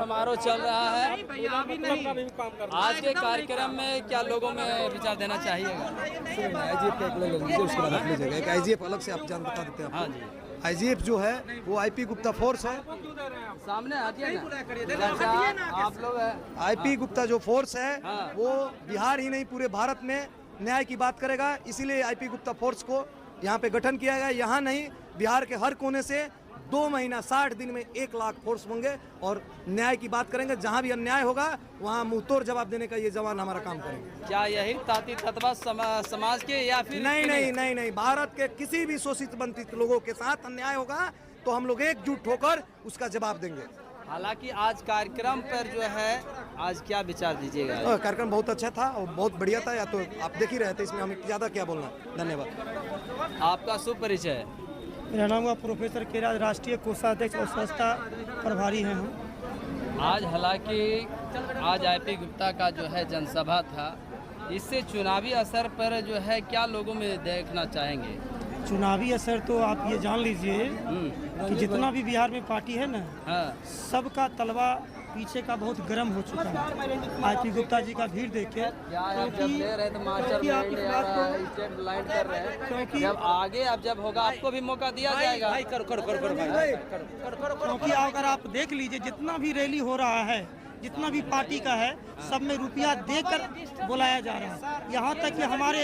समारोह चल रहा है। आज के कार्यक्रम में क्या लोगों में विचार देना चाहिएगा? आईजीएफ का एक ले लीजिए, उसके बाद रख लीजिएगा। एक आईजीएफ अलग से आप जान बता देते हैं। हाँ जी, आईजीएफ जो है वो आईपी गुप्ता फोर्स है। सामने हटिए ना आप लोग। आईपी गुप्ता जो फोर्स है हाँ। वो बिहार ही नहीं पूरे भारत में न्याय की बात करेगा। इसीलिए आईपी गुप्ता फोर्स को यहाँ पे गठन किया गया। यहाँ नहीं, बिहार के हर कोने से 2 महीना 60 दिन में 1 लाख फोर्स होंगे और न्याय की बात करेंगे। जहाँ भी अन्याय होगा वहाँ मुंहतोड़ जवाब देने का ये जवान हमारा काम करेंगे। क्या यही ताती तत्वा समाज के या फिर नहीं, भारत के किसी भी शोषित वंचित लोगों के साथ अन्याय होगा तो हम लोग एकजुट होकर उसका जवाब देंगे। हालांकि आज कार्यक्रम पर जो है आज क्या विचार दीजिएगा? कार्यक्रम बहुत अच्छा था और बहुत बढ़िया था। या तो आप देख ही रहे थे, इसमें हमें ज़्यादा क्या बोलना। धन्यवाद। आपका शुभ परिचय? मेरा नाम हुआ प्रोफेसर केराज, राष्ट्रीय कोषाध्यक्ष और संस्था प्रभारी हैं हम। आज हालांकि आज आईपी गुप्ता का जो है जनसभा था, इससे चुनावी असर पर जो है क्या लोगों में देखना चाहेंगे? चुनावी असर तो आप ये जान लीजिए कि जितना भी बिहार में पार्टी है ना, हाँ। सबका तलवा पीछे का बहुत गर्म हो चुका है आईपी गुप्ता जी का भीड़ देख के। क्योंकि जब आगे अब जब होगा आपको भी मौका दिया जाएगा। क्योंकि अगर आप देख लीजिए जितना भी रैली हो रहा है, जितना भी पार्टी का है, सब में रुपया देकर बुलाया जा रहा है। यहाँ तक कि हमारे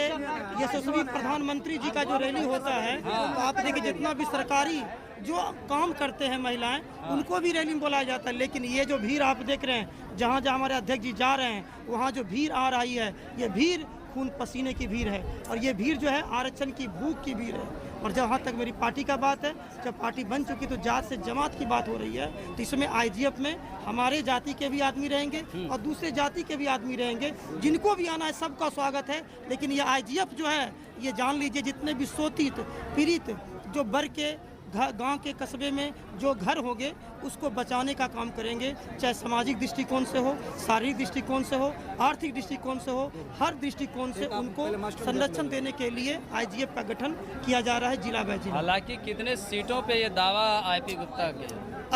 यशस्वी प्रधानमंत्री जी का जो रैली होता है तो आप देखिए जितना भी सरकारी जो काम करते हैं महिलाएं, उनको भी रैली में बुलाया जाता है। लेकिन ये जो भीड़ आप देख रहे हैं, जहाँ जहाँ हमारे अध्यक्ष जी जा रहे हैं वहाँ जो भीड़ आ रही है, ये भीड़ खून पसीने की भीड़ है और ये भीड़ जो है आरक्षण की भूख की भीड़ है। और जहाँ तक मेरी पार्टी का बात है, जब पार्टी बन चुकी तो जात से जमात की बात हो रही है, तो इसमें आईजीएफ में हमारे जाति के भी आदमी रहेंगे और दूसरे जाति के भी आदमी रहेंगे। जिनको भी आना है सबका स्वागत है। लेकिन ये आईजीएफ जो है, ये जान लीजिए जितने भी शोषित पीड़ित जो बर के गांव के कस्बे में जो घर होंगे उसको बचाने का काम करेंगे, चाहे सामाजिक दृष्टिकोण से हो, शारीरिक दृष्टिकोण से हो, आर्थिक दृष्टिकोण से हो, हर दृष्टिकोण से उनको संरक्षण देने के लिए आईजीएफ का गठन किया जा रहा है जिला वाइज। हालांकि कितने सीटों पे ये दावा आईपी गुप्ता के?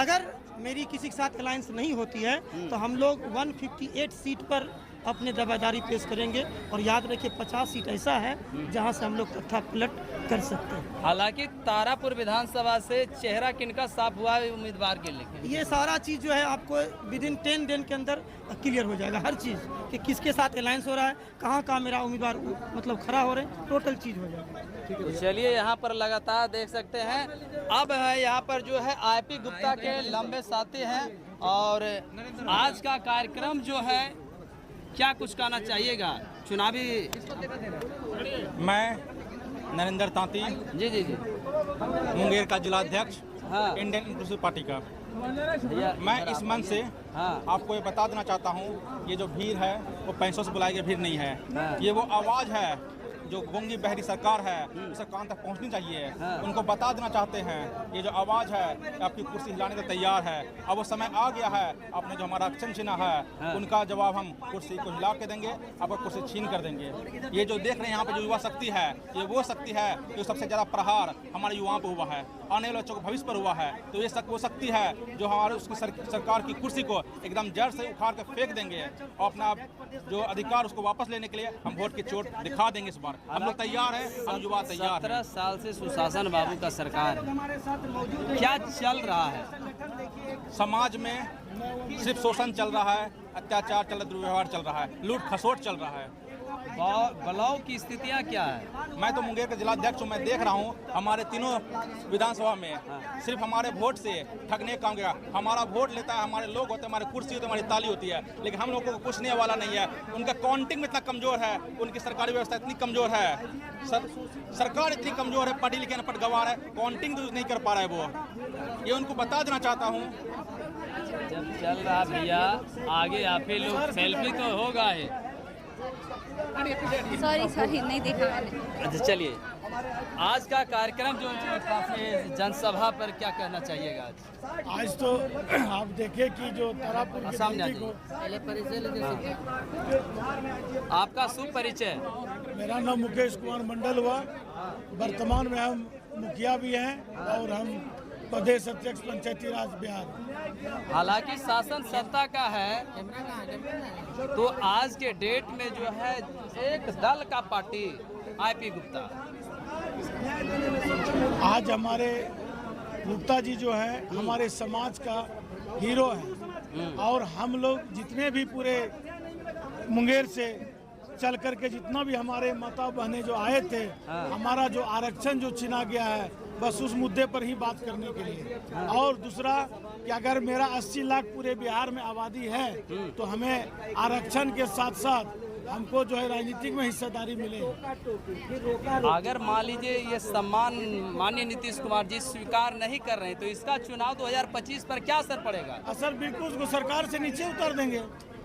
अगर मेरी किसी के साथ अलायंस नहीं होती है तो हम लोग 158 सीट पर अपने दावेदारी पेश करेंगे। और याद रखिए 50 सीट ऐसा है जहां से हम लोग तथा पलट कर सकते हैं। हालांकि तारापुर विधानसभा से चेहरा किनका साफ हुआ है उम्मीदवार के लिए? ये सारा चीज़ जो है आपको विदिन 10 दिन के अंदर क्लियर हो जाएगा। हर चीज़ कि किसके साथ अलायंस हो रहा है, कहाँ मेरा उम्मीदवार मतलब खड़ा हो रहे हैं, टोटल चीज़ हो जाएगा। तो चलिए यहाँ पर लगातार देख सकते हैं। अब है यहाँ पर जो है आईपी गुप्ता के लंबे साथी हैं और आज का कार्यक्रम जो है क्या कुछ कहना चाहिएगा चुनावी? मैं नरेंद्र तांती जी मुंगेर का जिला अध्यक्ष, हाँ। इंडियन इंक्लूसिव पार्टी का। मैं इस मंच से आपको ये बता देना चाहता हूँ, ये जो भीड़ है वो पैसों से बुलाई गई भीड़ नहीं है। ये वो आवाज़ है जो गूंगी बहरी सरकार है, उसे कान तक पहुंचनी चाहिए। उनको बता देना चाहते हैं ये जो आवाज़ है आपकी कुर्सी हिलाने को तैयार है। अब वो समय आ गया है, आपने जो हमारा रक्षण छीना है उनका जवाब हम कुर्सी को हिला के देंगे, आपको कुर्सी छीन कर देंगे। ये जो देख रहे हैं यहाँ पे जो युवा शक्ति है, ये वो शक्ति है जो सबसे ज़्यादा प्रहार हमारे युवाओं पर हुआ है, आने वाले बच्चों के भविष्य पर हुआ है। तो ये वो शक्ति है जो हमारे उसकी सरकार की कुर्सी को एकदम जड़ से उखाड़ कर फेंक देंगे और अपना जो अधिकार उसको वापस लेने के लिए हम वोट की चोट दिखा देंगे। इस बार हम लोग तैयार हैं, हम युवा तैयार हैं। 17 साल से सुशासन बाबू का सरकार है, क्या चल रहा है समाज में? सिर्फ शोषण चल रहा है, अत्याचार चल रहा है, दुर्व्यवहार चल रहा है, लूट खसोट चल रहा है। बलाव की स्थितियाँ क्या है? मैं तो मुंगेर का जिलाध्यक्ष हूँ, मैं देख रहा हूँ हमारे तीनों विधानसभा में सिर्फ हमारे वोट से ठगने का काम गया। हमारा वोट लेता है, हमारे लोग होते हैं, हमारी कुर्सी होती है, हमारी ताली होती है, लेकिन हम लोगों को पूछने वाला नहीं है। उनका काउंटिंग में इतना कमजोर है, उनकी सरकारी व्यवस्था इतनी कमजोर है, सरकार इतनी कमजोर है, पढ़ी लिखे अनपढ़ गंवार है, काउंटिंग नहीं कर पा रहा है वो। ये उनको बता देना चाहता हूँ। जब चल रहा भैया आगे आप ही लोग सेल्फी तो होगा है। सॉरी नहीं देखा मैंने। अच्छा चलिए, आज का कार्यक्रम जो काफी जनसभा पर क्या कहना चाहिएगा? आज तो आप देखें कि जो तारापुर की सामने को आपका शुभ परिचय? मेरा नाम मुकेश कुमार मंडल हुआ। वर्तमान में हम मुखिया भी हैं और हम प्रदेश अध्यक्ष पंचायती राज बिहार। हालांकि शासन सत्ता का है, तो आज के डेट में जो है एक दल का पार्टी आईपी गुप्ता, आज हमारे गुप्ता जी जो है हमारे समाज का हीरो है, और हम लोग जितने भी पूरे मुंगेर से चल करके जितना भी हमारे माता बहनें जो आए थे, हमारा जो आरक्षण जो छीना गया है, बस उस मुद्दे पर ही बात करने के लिए। और दूसरा कि अगर मेरा 80 लाख पूरे बिहार में आबादी है, तो हमें आरक्षण के साथ साथ हमको जो है राजनीतिक में हिस्सेदारी मिले। अगर मान लीजिए ये सम्मान माननीय नीतीश कुमार जी स्वीकार नहीं कर रहे हैं, तो इसका चुनाव 2025 पर क्या असर पड़ेगा? असर बिल्कुल उसको सरकार से नीचे उतार देंगे।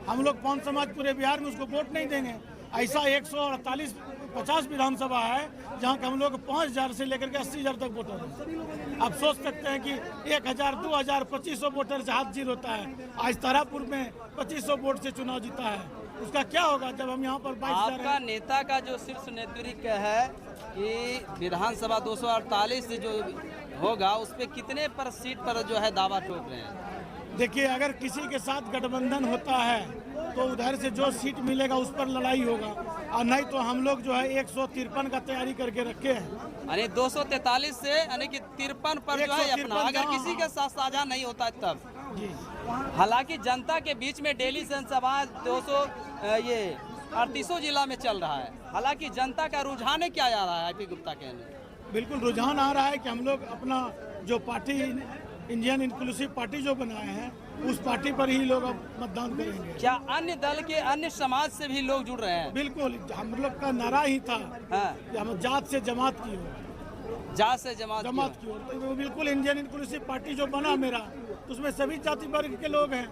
हम लोग कौन समाज पूरे बिहार में उसको वोट नहीं देंगे। ऐसा 148-50 विधानसभा है जहाँ के हम लोग 5000 से लेकर के 80,000 तक वोटर हैं। आप सोच सकते हैं कि 1000, 2000, 2500 वोटर से हाथ जीर होता है। आज तारापुर में 2500 वोट से चुनाव जीता है, उसका क्या होगा जब हम यहाँ पर 22,000? आपका नेता का जो शीर्ष नेतृत्व है कि विधानसभा 248 जो होगा, उस पे कितने पर सीट पर जो है दावा ठोक रहे हैं? देखिए, अगर किसी के साथ गठबंधन होता है तो उधर से जो सीट मिलेगा उस पर लड़ाई होगा, और नहीं तो हम लोग जो है 153 का तैयारी करके रखे हैं। यानी 243 से यानी कि 53 पर जो है अपना, अगर किसी के साथ साझा नहीं होता तब जी। हालांकि जनता के बीच में डेली जनसभा 38 जिला में चल रहा है। हालांकि जनता का रुझान क्या आ रहा है आईपी गुप्ता के? बिल्कुल रुझान आ रहा है कि हम लोग अपना जो पार्टी इंडियन इंक्लूसिव पार्टी जो बनाए हैं, उस पार्टी पर ही लोग अब मतदान करेंगे। क्या अन्य दल के अन्य समाज से भी लोग जुड़ रहे हैं? बिल्कुल, हम लोग का नारा ही था कि हम जात से जमात की हो, जात से जमात की हो। तो बिल्कुल इंडियन इंक्लूसिव पार्टी जो बना मेरा, तो उसमें सभी जाति वर्ग के लोग हैं।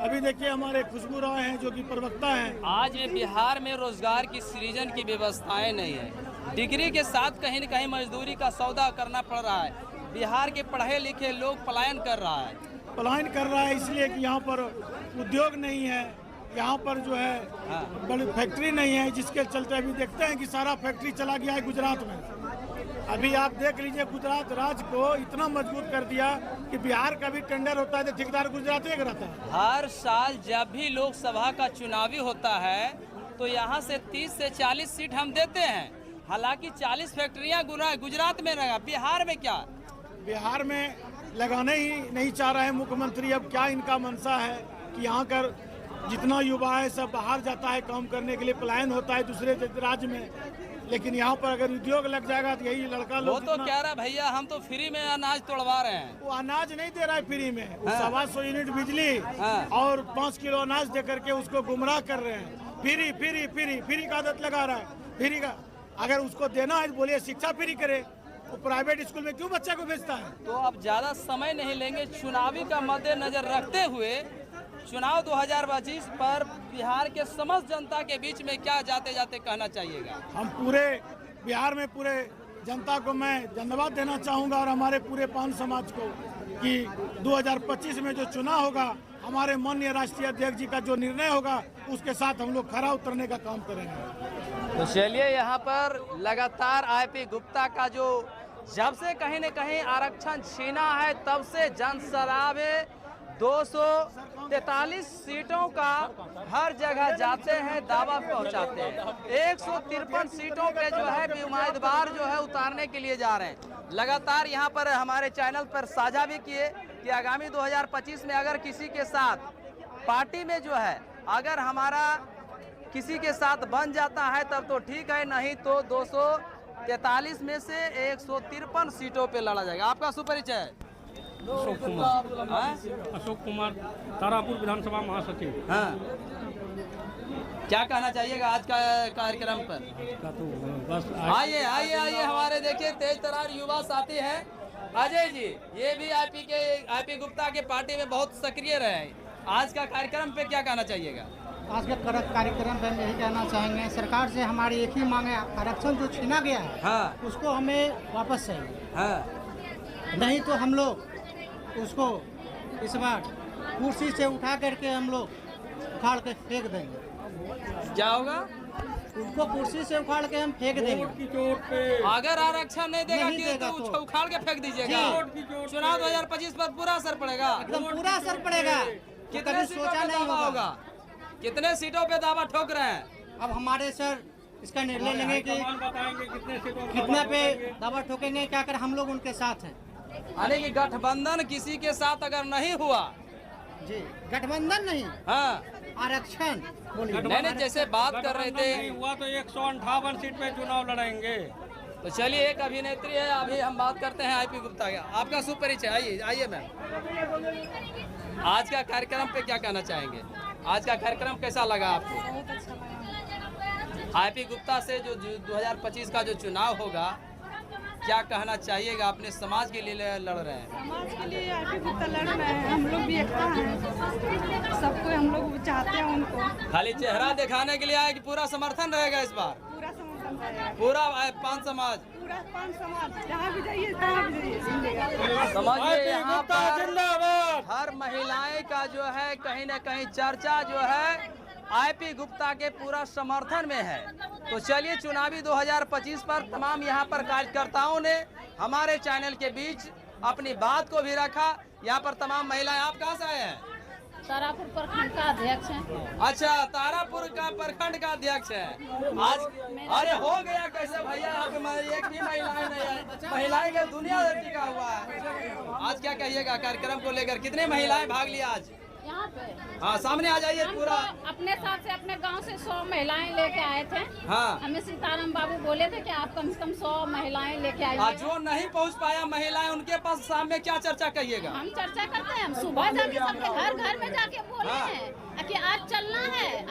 अभी देखिए हमारे खुशबू राय हैं जो कि प्रवक्ता हैं। आज बिहार में रोजगार की सृजन की व्यवस्थाएं नहीं है। डिग्री के साथ कहीं न कहीं मजदूरी का सौदा करना पड़ रहा है। बिहार के पढ़े लिखे लोग पलायन कर रहा है, इसलिए कि यहाँ पर उद्योग नहीं है, यहाँ पर जो है बड़ी फैक्ट्री नहीं है, जिसके चलते अभी देखते हैं कि सारा फैक्ट्री चला गया है गुजरात में। अभी आप देख लीजिए, गुजरात राज्य को इतना मजबूत कर दिया कि बिहार का भी टेंडर होता है तो ठेकेदार गुजरात एक रहता है। हर साल जब भी लोकसभा का चुनावी होता है तो यहाँ से 30 से 40 सीट हम देते हैं। हालांकि 40 फैक्ट्रियाँ गुजरात में रहेगा, बिहार में क्या? बिहार में लगाने ही नहीं चाह रहे हैं मुख्यमंत्री। अब क्या इनका मंशा है कि यहाँ कर जितना युवा है सब बाहर जाता है काम करने के लिए, पलायन होता है दूसरे राज्य में, लेकिन यहाँ पर अगर उद्योग लग जाएगा तो यही लड़का लोग। वो तो कह रहा भैया हम तो फ्री में अनाज तोड़वा रहे हैं। वो अनाज नहीं दे रहा है फ्री में, 125 यूनिट बिजली और 5 किलो अनाज दे करके उसको गुमराह कर रहे हैं। फ्री का आदत लगा रहा है। फ्री का अगर उसको देना है बोलिए शिक्षा फ्री करे, वो प्राइवेट स्कूल में क्यों बच्चा को भेजता है? तो अब ज्यादा समय नहीं लेंगे, चुनावी का मद्देनजर रखते हुए चुनाव 2025 पर बिहार के समस्त जनता के बीच में क्या जाते जाते कहना चाहिएगा? हम पूरे बिहार में पूरे जनता को मैं धन्यवाद देना चाहूँगा, और हमारे पूरे पान समाज को, कि 2025 में जो चुनाव होगा, हमारे माननीय राष्ट्रीय अध्यक्ष जी का जो निर्णय होगा, उसके साथ हम लोग खरा उतरने का काम करेंगे। तो चलिए, यहाँ पर लगातार आईपी गुप्ता का जो जब से कहीं न कहीं आरक्षण छीना है, तब से जनसरावे 243 सीटों का हर जगह जाते हैं, दावा पहुंचाते हैं। 153 सीटों पे जो है उम्मीदवार जो है उतारने के लिए जा रहे हैं। लगातार यहाँ पर हमारे चैनल पर साझा भी किए कि आगामी 2025 में अगर किसी के साथ पार्टी में जो है अगर हमारा किसी के साथ बन जाता है तब तो ठीक है, नहीं तो 243 में से 153 सीटों पे लड़ा जाएगा। आपका सुपरिचय? अशोक कुमार, तारापुर विधानसभा महासचिव। हाँ, क्या कहना चाहिएगा आज का कार्यक्रम पर? तो बस आइए हमारे देखिए तेज तरार युवा साथी हैं अजय जी, ये भी आईपी गुप्ता के पार्टी में बहुत सक्रिय रहे हैं। आज का कार्यक्रम पे क्या कहना चाहिएगा? आज के कार्यक्रम पे हम यही कहना चाहेंगे, सरकार से हमारी एक ही मांग है, आरक्षण जो छीना गया है हाँ। उसको हमें वापस चाहिए। हाँ। नहीं तो हम लोग उसको इस बार कुर्सी से उठा करके हम लोग उखाड़ के फेंक देंगे। क्या होगा? उनको कुर्सी से उखाड़ के हम फेंक देंगे। की चोट पे अगर आरक्षण नहीं देगा नहीं कि देगा तो तो। उखाड़ के फेंक दीजिएगा। चुनाव 2025 पर पूरा असर पड़ेगा। एकदम पूरा असर पड़ेगा। कितने कभी सीटों सोचा पे नहीं दावा होगा। कितने सीटों पे दावा ठोक रहे हैं? अब हमारे सर इसका निर्णय लेंगे कि बताएंगे कितने सीटों में कितना पे दावा ठोकेंगे, क्या कर हम लोग उनके साथ हैं। यानी कि गठबंधन किसी के साथ अगर नहीं हुआ, जी गठबंधन नहीं, हाँ आरक्षण बोलिए। नहीं, जैसे बात कर रहे थे नहीं हुआ तो 158 सीट पे चुनाव लड़ेंगे। तो चलिए, एक अभिनेत्री है, अभी हम बात करते हैं आईपी गुप्ता का। आपका सुपरिचय, आइए मैम। आज का कार्यक्रम पे क्या कहना चाहेंगे? आज का कार्यक्रम कैसा लगा आपको? बहुत अच्छा लगा। आईपी गुप्ता से जो 2025 का जो चुनाव होगा, क्या कहना चाहिएगा? अपने समाज के लिए लड़ रहे हैं। समाज के लिए आईपी गुप्ता लड़ रहे हैं, हम लोग भी एकता हैं, सबको हम लोग चाहते हैं उनको। खाली चेहरा दिखाने के लिए आए कि पूरा समर्थन रहेगा इस बार? पूरा समर्थन रहेगा। पूरा पांच समाज, पूरा 5 समाज जहाँ भी जाइए तहाँ भी जाइए सुनिएगा। समझिए यहाँ पर हर महिलाएं का जो है कहीं न कहीं चर्चा जो है आईपी गुप्ता के पूरा समर्थन में है। तो चलिए, चुनावी 2025 पर तमाम यहाँ पर कार्यकर्ताओं ने हमारे चैनल के बीच अपनी बात को भी रखा। यहाँ पर तमाम महिलाएं, आप कहाँ से आए हैं? तारापुर प्रखंड का अध्यक्ष है। अच्छा, तारापुर का प्रखंड का अध्यक्ष है आज। अरे हो गया कैसे भैया, आप एक भी महिलाएं नहीं है, महिलाएं की दुनिया टिका हुआ है। आज क्या कहिएगा कार्यक्रम को लेकर? कितने महिलाएं भाग लिया आज यहाँ पे? हाँ, सामने आ जाइए हम पूरा। तो अपने साथ से अपने गांव से 100 महिलाएं लेके आए थे। हाँ, हमें सीताराम बाबू बोले थे कि आप कम से कम 100 महिलाएं लेके आइए। आज जो नहीं पहुंच पाया महिलाएं, उनके पास शाम में क्या चर्चा कहिएगा? हम चर्चा करते हैं, हम सुबह जाके सबके घर घर में जाके बोले हैं कि आज चलना है।